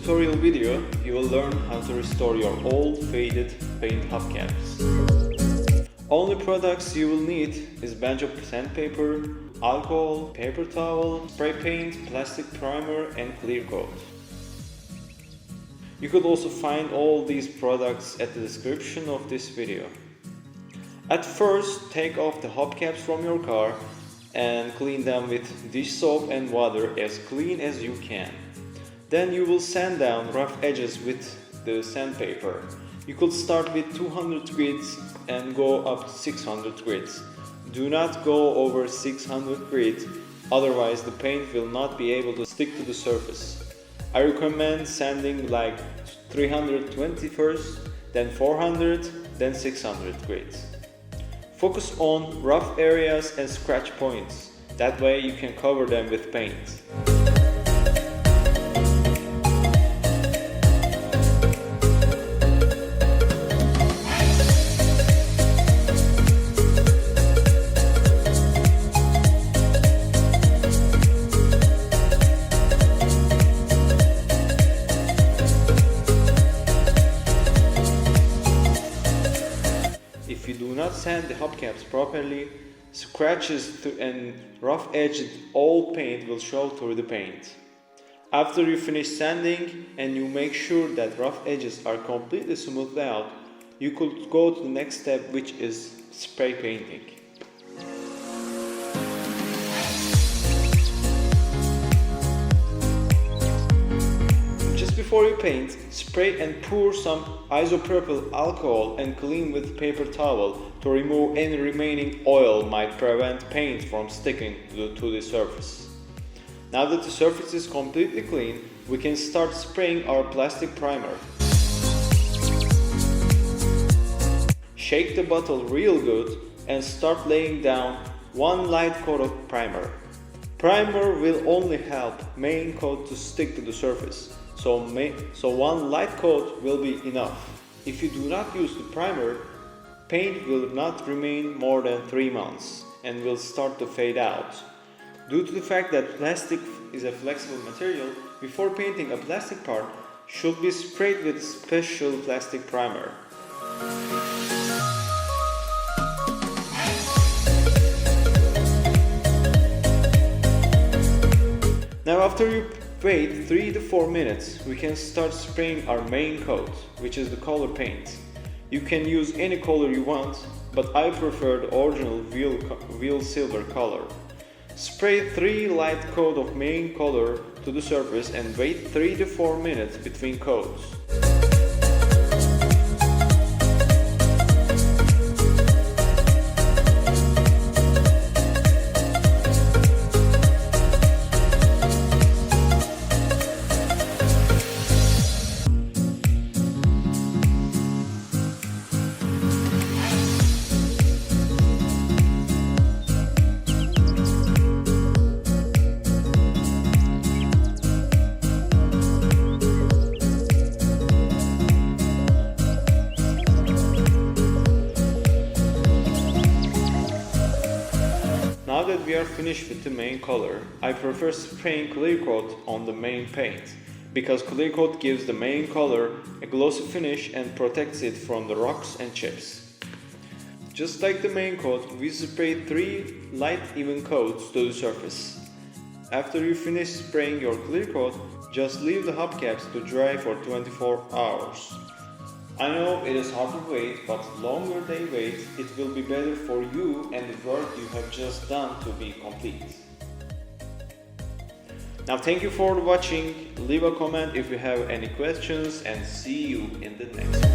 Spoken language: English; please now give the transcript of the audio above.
tutorial video, you will learn how to restore your old faded paint hubcaps. Only products you will need is bunch of sandpaper, alcohol, paper towel, spray paint, plastic primer and clear coat. You could also find all these products at the description of this video. At first, take off the hubcaps from your car and clean them with dish soap and water as clean as you can. Then you will sand down rough edges with the sandpaper. You could start with 200 grids and go up to 600 grids. Do not go over 600 grids, otherwise the paint will not be able to stick to the surface. I recommend sanding like 320 first, then 400, then 600 grids. Focus on rough areas and scratch points, that way you can cover them with paint. If you do not sand the hubcaps properly, scratches and rough-edged old paint will show through the paint. After you finish sanding and you make sure that rough edges are completely smoothed out, you could go to the next step, which is spray painting. Before you paint, spray and pour some isopropyl alcohol and clean with paper towel to remove any remaining oil might prevent paint from sticking to the surface. Now that the surface is completely clean, we can start spraying our plastic primer. Shake the bottle real good and start laying down one light coat of primer. Primer will only help main coat to stick to the surface. So one light coat will be enough. If you do not use the primer, paint will not remain more than 3 months and will start to fade out. Due to the fact that plastic is a flexible material, before painting a plastic part should be sprayed with special plastic primer. Now after you wait 3 to 4 minutes, we can start spraying our main coat, which is the color paint. You can use any color you want, but I prefer the original wheel silver color. Spray 3 light coat of main color to the surface and wait 3 to 4 minutes between coats. Now that we are finished with the main color, I prefer spraying clear coat on the main paint, because clear coat gives the main color a glossy finish and protects it from the rocks and chips. Just like the main coat, we spray 3 light even coats to the surface. After you finish spraying your clear coat, just leave the hubcaps to dry for 24 hours. I know it is hard to wait, but longer they wait, it will be better for you and the work you have just done to be complete. Now thank you for watching, leave a comment if you have any questions and see you in the next one.